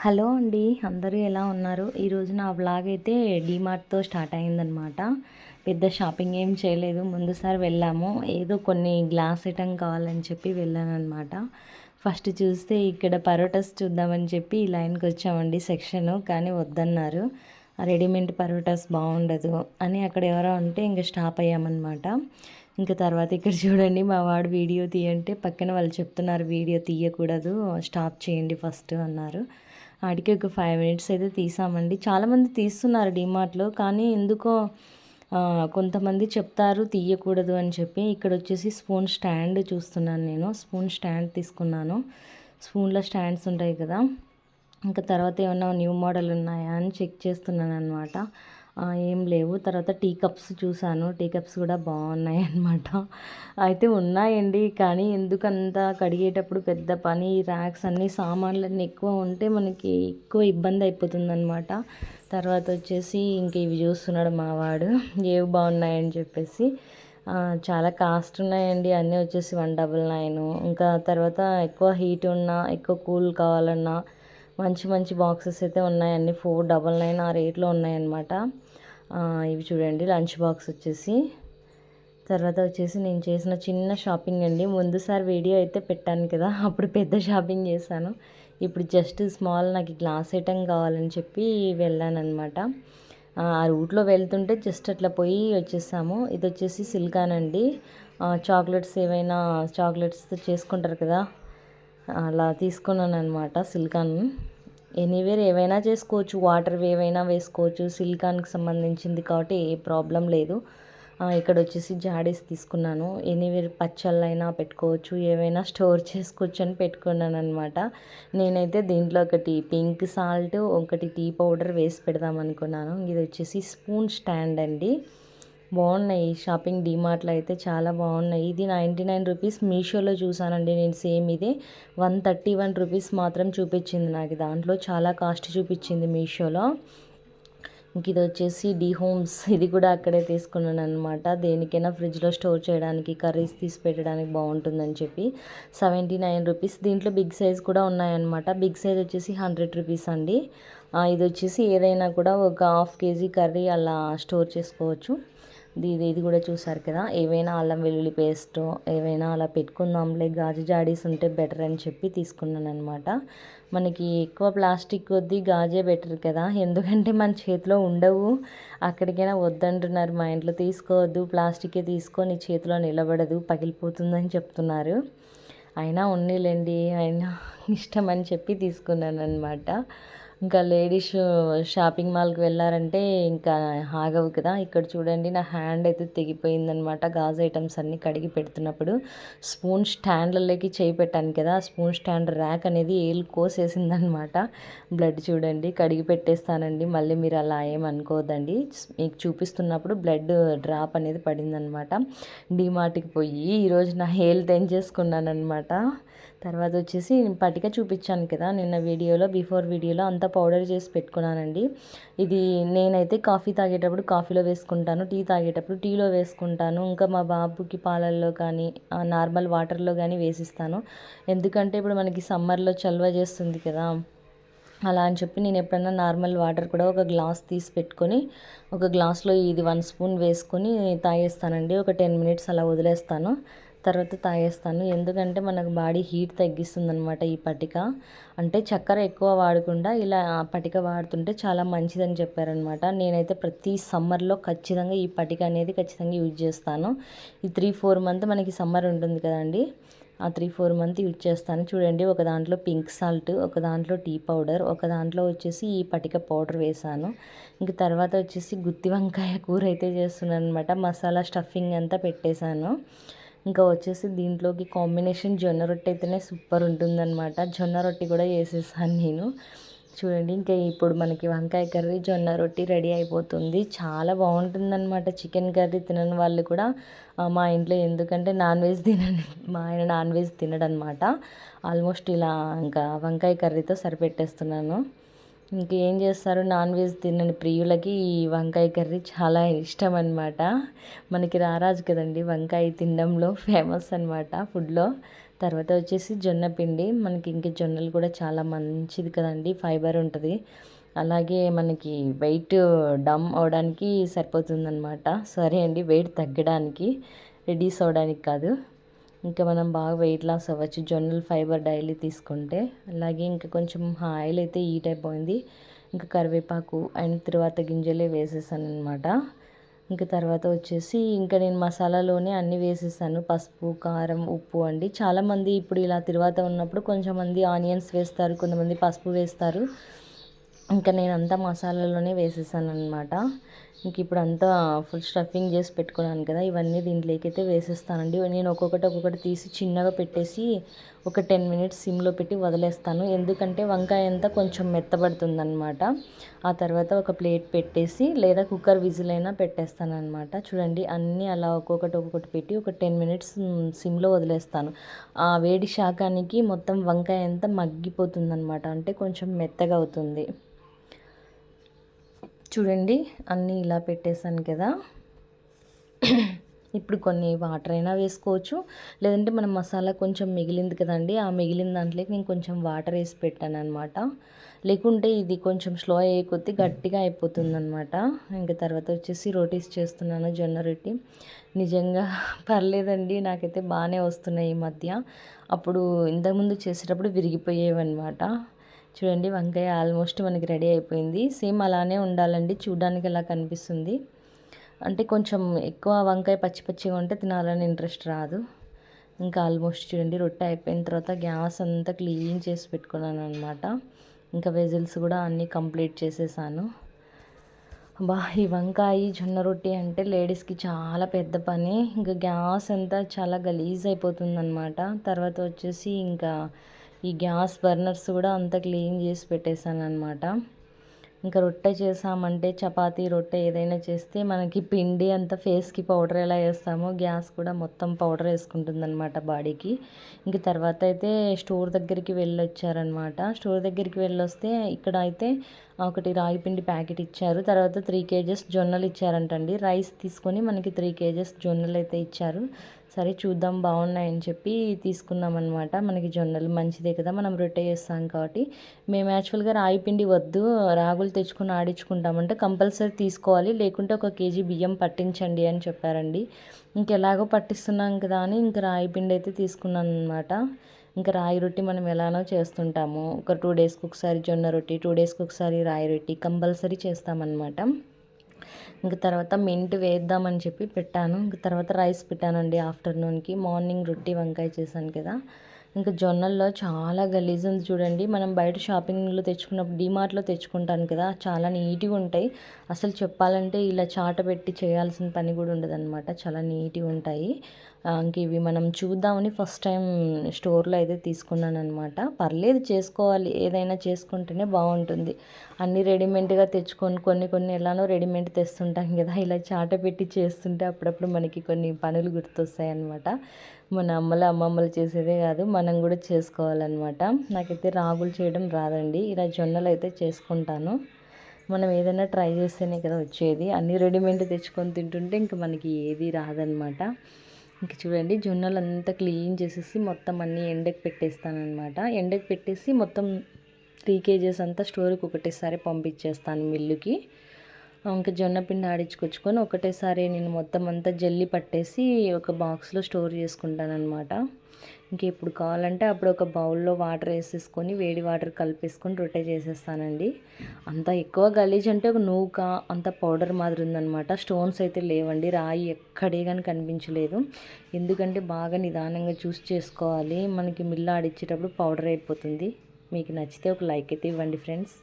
Hello అండి, అందరూ ఎలా ఉన్నారు? ఈరోజు నా వ్లాగ్ అయితే డీమార్ట్తో స్టార్ట్ అయిందనమాట. పెద్ద షాపింగ్ ఏం చేయలేదు. ముందుసారి వెళ్ళాము, ఏదో కొన్ని గ్లాస్ ఐటమ్ కావాలని చెప్పి వెళ్ళానమాట. ఫస్ట్ చూస్తే ఇక్కడ పరోటాస్ చూద్దామని చెప్పి ఈ లైన్కి వచ్చామండి సెక్షను, కానీ వద్దన్నారు. రెడీమేడ్ పరోటాస్ బాగుండదు అని అక్కడ ఎవరో ఉంటే ఇంకా స్టాప్ అయ్యామన్నమాట. ఇంకా తర్వాత ఇక్కడ చూడండి, మా వాడు వీడియో తీయంటే పక్కన వాళ్ళు చెప్తున్నారు వీడియో తీయకూడదు, స్టాప్ చేయండి ఫస్ట్ అన్నారు. ఆడికి ఒక 5 మినిట్స్ అయితే తీసామండి. చాలామంది తీస్తున్నారు డీమార్ట్లో, కానీ ఎందుకో కొంతమంది చెప్తారు తీయకూడదు అని చెప్పి. ఇక్కడ వచ్చేసి స్పూన్ స్టాండ్ చూస్తున్నాను నేను. స్పూన్ స్టాండ్ తీసుకున్నాను. స్పూన్ల స్టాండ్స్ ఉంటాయి కదా. ఇంకా తర్వాత ఏమన్నా న్యూ మోడల్ ఉన్నాయా అని చెక్ చేస్తున్నాను అనమాట. ఏం లేవు. తర్వాత టీ కప్స్ చూసాను. టీ కప్స్ కూడా బాగున్నాయి అన్నమాట. అయితే ఉన్నాయండి, కానీ ఎందుకంత కడిగేటప్పుడు పెద్ద పని, ర్యాక్స్ అన్నీ సామాన్లన్నీ ఎక్కువ ఉంటే మనకి ఎక్కువ ఇబ్బంది అయిపోతుందన్నమాట. తర్వాత వచ్చేసి ఇంక ఇవి చూస్తున్నాడు మా వాడు, ఏవి బాగున్నాయని చెప్పేసి. చాలా కాస్ట్ ఉన్నాయండి. అన్నీ వచ్చేసి 199. ఇంకా తర్వాత ఎక్కువ హీట్ ఉన్నా, ఎక్కువ కూల్ కావాలన్నా మంచి మంచి బాక్సెస్ అయితే ఉన్నాయి. అన్నీ 499 ఆ రేట్లో ఉన్నాయన్నమాట. ఇవి చూడండి, లంచ్ బాక్స్ వచ్చేసి. తర్వాత వచ్చేసి నేను చేసిన చిన్న షాపింగ్ అండి. ముందుసారి వీడియో అయితే పెట్టాను కదా, అప్పుడు పెద్ద షాపింగ్ చేశాను. ఇప్పుడు జస్ట్ స్మాల్ నాకు గ్లాస్ ఐటమ్ కావాలని చెప్పి వెళ్ళానమాట. ఆ రూట్లో వెళ్తుంటే జస్ట్ అట్లా పోయి వచ్చేసాము. ఇది వచ్చేసి సిల్కాన్ అండి. చాక్లెట్స్ ఏవైనా చాక్లెట్స్తో చేసుకుంటారు కదా, అలా తీసుకున్నాను అనమాట. సిల్కాన్ ఎనీవేర్ ఏవైనా చేసుకోవచ్చు, వాటర్ ఏవైనా వేసుకోవచ్చు. సిలికాన్కి సంబంధించింది కాబట్టి ఏ ప్రాబ్లం లేదు. ఇక్కడ వచ్చేసి జాడీస్ తీసుకున్నాను. ఎనీవేర్ పచ్చళ్ళైనా పెట్టుకోవచ్చు, ఏవైనా స్టోర్ చేసుకోవచ్చు అని పెట్టుకున్నాను అనమాట. నేనైతే దీంట్లో ఒకటి పింక్ సాల్ట్, ఒకటి టీ పౌడర్ వేసి పెడదాం అనుకున్నాను. ఇది వచ్చేసి స్పూన్ స్టాండ్ అండి. బాగున్నాయి. షాపింగ్ డీమార్ట్లో అయితే చాలా బాగున్నాయి. ఇది 99 రూపీస్. మీషోలో చూసానండి నేను సేమ్ ఇదే 131 రూపీస్ మాత్రం చూపించింది నాకు. దాంట్లో చాలా కాస్ట్ చూపించింది మీషోలో. ఇంక ఇది వచ్చేసి డి హోమ్స్. ఇది కూడా అక్కడే తీసుకున్నాను అనమాట. దేనికైనా ఫ్రిడ్జ్లో స్టోర్ చేయడానికి, కర్రీస్ తీసి పెట్టడానికి బాగుంటుందని చెప్పి 79 రూపీస్. దీంట్లో బిగ్ సైజ్ కూడా ఉన్నాయన్నమాట. బిగ్ సైజ్ వచ్చేసి 100 రూపీస్ అండి. ఇది వచ్చేసి ఏదైనా కూడా ఒక హాఫ్ కేజీ కర్రీ అలా స్టోర్ చేసుకోవచ్చు. ఇది కూడా చూసారు కదా. ఏవైనా అల్లం వెల్లుల్లి పేస్ట్ ఏవైనా అలా పెట్టుకుందాంలే, గాజు జాడీస్ ఉంటే బెటర్ అని చెప్పి తీసుకున్నాను అనమాట. మనకి ఎక్కువ ప్లాస్టిక్ వద్ది, గాజే బెటర్ కదా, ఎందుకంటే మన చేతిలో ఉండవు. అక్కడికైనా వద్దంటున్నారు మా ఇంట్లో, తీసుకోవద్దు ప్లాస్టికే తీసుకో, నీ చేతిలో నిలబడదు, పగిలిపోతుందని చెప్తున్నారు. అయినా ఉన్నీలేండి, అయినా ఇష్టం అని చెప్పి తీసుకున్నాను అనమాట. ఇంకా లేడీస్ షాపింగ్ మాల్కి వెళ్ళారంటే ఇంకా ఆగవు కదా. ఇక్కడ చూడండి, నా హ్యాండ్ అయితే తెగిపోయిందనమాట. గాజు ఐటమ్స్ అన్నీ కడిగి పెడుతున్నప్పుడు స్పూన్ స్టాండ్లలోకి చేయి పెట్టాను కదా, స్పూన్ స్టాండ్ ర్యాక్ అనేది ఏలు కోసేసిందనమాట. బ్లడ్ చూడండి, కడిగి పెట్టేస్తానండి, మళ్ళీ మీరు అలా ఏమనుకోవద్దండి. మీకు చూపిస్తున్నప్పుడు బ్లడ్ డ్రాప్ అనేది పడిందనమాట. డీమార్ట్కి పోయి ఈరోజు నా హెయిల్ తెంచేసుకున్నాను అనమాట. తర్వాత వచ్చేసి పటిక చూపించాను కదా నిన్న వీడియోలో, బిఫోర్ వీడియోలో అంతా పౌడర్ చేసి పెట్టుకున్నానండి. ఇది నేనైతే కాఫీ తాగేటప్పుడు కాఫీలో వేసుకుంటాను, టీ తాగేటప్పుడు టీలో వేసుకుంటాను. ఇంకా మా బాబుకి పాలల్లో కానీ నార్మల్ వాటర్లో కానీ వేసిస్తాను. ఎందుకంటే ఇప్పుడు మనకి సమ్మర్లో చల్వ చేస్తుంది కదా, అలా అని చెప్పి నేను ఎప్పుడైనా నార్మల్ వాటర్ కూడా ఒక గ్లాస్ తీసి పెట్టుకొని ఒక గ్లాస్లో ఇది 1 స్పూన్ వేసుకొని తాగేస్తానండి. ఒక 10 మినిట్స్ అలా వదిలేస్తాను, తర్వాత తాగేస్తాను. ఎందుకంటే మనకు బాడీ హీట్ తగ్గిస్తుంది అనమాట ఈ పటిక. అంటే చక్కెర ఎక్కువ వాడకుండా ఇలా పటిక వాడుతుంటే చాలా మంచిదని చెప్పారనమాట. నేనైతే ప్రతి సమ్మర్లో ఖచ్చితంగా ఈ పటిక అనేది ఖచ్చితంగా యూజ్ చేస్తాను. ఈ 3-4 మంత్ మనకి సమ్మర్ ఉంటుంది కదండి, ఆ 3-4 మంత్ యూజ్ చేస్తాను. చూడండి, ఒక దాంట్లో పింక్ సాల్ట్, ఒక దాంట్లో టీ పౌడర్, ఒక దాంట్లో వచ్చేసి ఈ పటిక పౌడర్ వేసాను. ఇంక తర్వాత వచ్చేసి గుత్తి వంకాయ కూర అయితే చేస్తున్నాను అనమాట. మసాలా స్టఫింగ్ అంతా పెట్టేశాను. ఇంకా వచ్చేసి దీంట్లోకి కాంబినేషన్ జొన్న రొట్టె అయితేనే సూపర్ ఉంటుందన్నమాట. జొన్న రొట్టె కూడా చేసేసాను నేను. చూడండి, ఇంకా ఇప్పుడు మనకి వంకాయ కర్రీ, జొన్న రొట్టె రెడీ అయిపోతుంది. చాలా బాగుంటుందన్నమాట. చికెన్ కర్రీ తినని వాళ్ళు కూడా మా ఇంట్లో, ఎందుకంటే నాన్ వెజ్ తినని మా ఆయన నాన్ వెజ్ తినడనమాట. ఆల్మోస్ట్ ఇలా ఇంకా వంకాయ కర్రీతో సరిపెట్టేస్తున్నాను. ఇంకేం చేస్తారు, నాన్ వెజ్ తినని ప్రియులకి ఈ వంకాయ కర్రీ చాలా ఇష్టం అనమాట. మనకి రారాజు కదండి వంకాయ తినడంలో, ఫేమస్ అనమాట ఫుడ్లో. తర్వాత వచ్చేసి జొన్న పిండి. మనకి ఇంక జొన్నలు కూడా చాలా మంచిది కదండి, ఫైబర్ ఉంటుంది. అలాగే మనకి వెయిట్ డమ్ అవడానికి సరిపోతుందన్నమాట. సరే అండి, వెయిట్ తగ్గడానికి, రెడ్యూస్ అవ్వడానికి కాదు. ఇంకా మనం బాగా వెయిట్ లాస్ అవ్వచ్చు జొన్నలు ఫైబర్ డైలీ తీసుకుంటే. అలాగే ఇంకా కొంచెం ఆయిల్ అయితే హీట్ అయిపోయింది. ఇంకా కరివేపాకు అండ్ తర్వాత గింజలే వేసేసాను అనమాట. ఇంకా తర్వాత వచ్చేసి ఇంకా నేను మసాలాలోనే అన్నీ వేసేసాను. పసుపు, కారం, ఉప్పు అండి. చాలామంది ఇప్పుడు ఇలా తిరువాత ఉన్నప్పుడు కొంచెం మంది ఆనియన్స్ వేస్తారు, కొంతమంది పసుపు వేస్తారు. ఇంకా నేను అంతా మసాలాలోనే వేసేసాను అనమాట. ఇంక ఇప్పుడు అంతా ఫుల్ స్టఫింగ్ చేసి పెట్టుకున్నాను కదా, ఇవన్నీ దీంట్లోకి అయితే వేసేస్తానండి. నేను ఒక్కొక్కటి తీసి చిన్నగా పెట్టేసి ఒక 10 మినిట్స్ సిమ్లో పెట్టి వదిలేస్తాను. ఎందుకంటే వంకాయ అంతా కొంచెం మెత్తబడుతుందన్నమాట. ఆ తర్వాత ఒక ప్లేట్ పెట్టేసి లేదా కుక్కర్ విజిల్ అయినా పెట్టేస్తాను అనమాట. చూడండి, అన్నీ అలా ఒక్కొక్కటి పెట్టి ఒక 10 మినిట్స్ సిమ్లో వదిలేస్తాను. ఆ వేడి శాకానికి మొత్తం వంకాయ అంతా మగ్గిపోతుందన్నమాట, అంటే కొంచెం మెత్తగా అవుతుంది. చూడండి, అన్నీ ఇలా పెట్టేశాను కదా. ఇప్పుడు కొన్ని వాటర్ అయినా వేసుకోవచ్చు, లేదంటే మనం మసాలా కొంచెం మిగిలింది కదండి, ఆ మిగిలిన దాంట్లోకి నేను కొంచెం వాటర్ వేసి పెట్టాను అనమాట. లేకుంటే ఇది కొంచెం స్లో అయ్యే కొద్దీ గట్టిగా అయిపోతుందన్నమాట. ఇంకా తర్వాత వచ్చేసి రోటీస్ చేస్తున్నాను, జొన్న రొట్టి. నిజంగా పర్లేదండి, నాకైతే బాగానే వస్తున్నాయి ఈ మధ్య. అప్పుడు ఇంతకుముందు చేసేటప్పుడు విరిగిపోయేవన్నమాట. చూడండి, వంకాయ ఆల్మోస్ట్ మనకి రెడీ అయిపోయింది. సేమ్ అలానే ఉండాలండి, చూడడానికి అలా కనిపిస్తుంది. అంటే కొంచెం ఎక్కువ వంకాయ పచ్చి పచ్చిగా ఉంటే తినాలని ఇంట్రెస్ట్ రాదు. ఇంకా ఆల్మోస్ట్ చూడండి, రొట్టె అయిపోయిన తర్వాత గ్యాస్ అంతా క్లీన్ చేసి పెట్టుకున్నాను అనమాట. ఇంకా వెజిల్స్ కూడా అన్నీ కంప్లీట్ చేసేసాను. బా, ఈ వంకాయ జొన్న రొట్టి అంటే లేడీస్కి చాలా పెద్ద పని. ఇంకా గ్యాస్ అంతా చాలా గలీజ్ అయిపోతుందన్నమాట. తర్వాత వచ్చేసి ఇంకా ఈ గ్యాస్ బర్నర్స్ కూడా అంతా క్లీన్ చేసి పెట్టేశాను అనమాట. ఇంకా రొట్టె చేసామంటే, చపాతీ రొట్టె ఏదైనా చేస్తే మనకి పిండి అంతా ఫేస్కి పౌడర్ ఎలా వేస్తామో గ్యాస్ కూడా మొత్తం పౌడర్ వేసుకుంటుందన్నమాట బాడీకి. ఇంక తర్వాత అయితే స్టోర్ దగ్గరికి వెళ్ళొచ్చారనమాట. స్టోర్ దగ్గరికి వెళ్ళొస్తే ఇక్కడ అయితే ఒకటి రాగి పిండి ప్యాకెట్ ఇచ్చారు. తర్వాత 3 కేజెస్ జొన్నలు ఇచ్చారంటండి. రైస్ తీసుకొని మనకి 3 కేజెస్ జొన్నలు అయితే ఇచ్చారు. సరే చూద్దాం, బాగున్నాయని చెప్పి తీసుకున్నాం అనమాట. మనకి జొన్నలు మంచిదే కదా, మనం రొట్టె చేస్తాం కాబట్టి. మేము యాక్చువల్గా రాగి పిండి వద్దు, రాగులు తెచ్చుకొని ఆడించుకుంటామంటే కంపల్సరీ తీసుకోవాలి, లేకుంటే 1 కేజీ బియ్యం పట్టించండి అని చెప్పారండి. ఇంకెలాగో పట్టిస్తున్నాం కదా అని ఇంక రాగి పిండి అయితే తీసుకున్నాను అనమాట. ఇంకా రాగి రొట్టి మనం ఎలానో చేస్తుంటాము. ఒక 2 డేస్కి ఒకసారి జొన్న రొట్టి, 2 డేస్కి ఒకసారి రాగి రొట్టి కంపల్సరీ చేస్తామన్నమాట. ఇంక తర్వాత మింట్ వేద్దామని చెప్పి పెట్టాను. ఇంక తర్వాత రైస్ పెట్టానండి ఆఫ్టర్నూన్కి. మార్నింగ్ రొట్టి వంకాయ చేశాను కదా. ఇంకా జొన్నల్లో చాలా గలీజ్ ఉంది చూడండి. మనం బయట షాపింగ్లో తెచ్చుకున్నప్పుడు డీమార్ట్లో తెచ్చుకుంటాను కదా, చాలా నీట్గా ఉంటాయి. అసలు చెప్పాలంటే ఇలా చాట పెట్టి చేయాల్సిన పని కూడా ఉండదన్నమాట, చాలా నీట్గా ఉంటాయి. ఇంక ఇవి మనం చూద్దామని ఫస్ట్ టైం స్టోర్లో అయితే తీసుకున్నాను అనమాట. పర్లేదు, చేసుకోవాలి, ఏదైనా చేసుకుంటేనే బాగుంటుంది. అన్నీ రెడీమేడ్గా తెచ్చుకొని కొన్ని ఎలానో రెడీమేడ్ తెస్తుంటాం కదా, ఇలా చాట పెట్టి చేస్తుంటే అప్పుడప్పుడు మనకి కొన్ని పనులు గుర్తొస్తాయి అనమాట. మన అమ్మమ్మలు చేసేదే కాదు, మనం కూడా చేసుకోవాలన్నమాట. నాకైతే రాగులు చేయడం రాదండి, ఇలా జొన్నలు అయితే చేసుకుంటాను. మనం ఏదైనా ట్రై చేస్తేనే కదా వచ్చేది. అన్నీ రెడీమేడ్ తెచ్చుకొని తింటుంటే ఇంకా మనకి ఏది రాదనమాట. ఇంక చూడండి, జొన్నలు అంతా క్లీన్ చేసేసి మొత్తం అన్నీ ఎండకు పెట్టేస్తానమాట. ఎండకు పెట్టేసి మొత్తం 3 కేజెస్ అంతా స్టోర్కి ఒకటేసారి పంపించేస్తాను మిల్లుకి. ఇంకా జొన్న పిండి ఆడించుకొచ్చుకొని ఒకటేసారి నేను మొత్తం అంతా జల్లి పట్టేసి ఒక బాక్స్లో స్టోర్ చేసుకుంటానమాట. ఇంకా ఎప్పుడు కావాలంటే అప్పుడు ఒక బౌల్లో వాటర్ వేసేసుకొని వేడి వాటర్ కలిపేసుకొని రొట్టె చేసేస్తానండి. అంత ఎక్కువ గలీజ్ అంటే ఒక నూక అంత పౌడర్ మాదిరి ఉందనమాట. స్టోన్స్ అయితే లేవండి, రాయి ఎక్కడే కానీ కనిపించలేదు. ఎందుకంటే బాగా నిదానంగా చూస్ చేసుకోవాలి, మనకి మిల్లు ఆడిచ్చేటప్పుడు పౌడర్ అయిపోతుంది. మీకు నచ్చితే ఒక లైక్ అయితే ఇవ్వండి ఫ్రెండ్స్.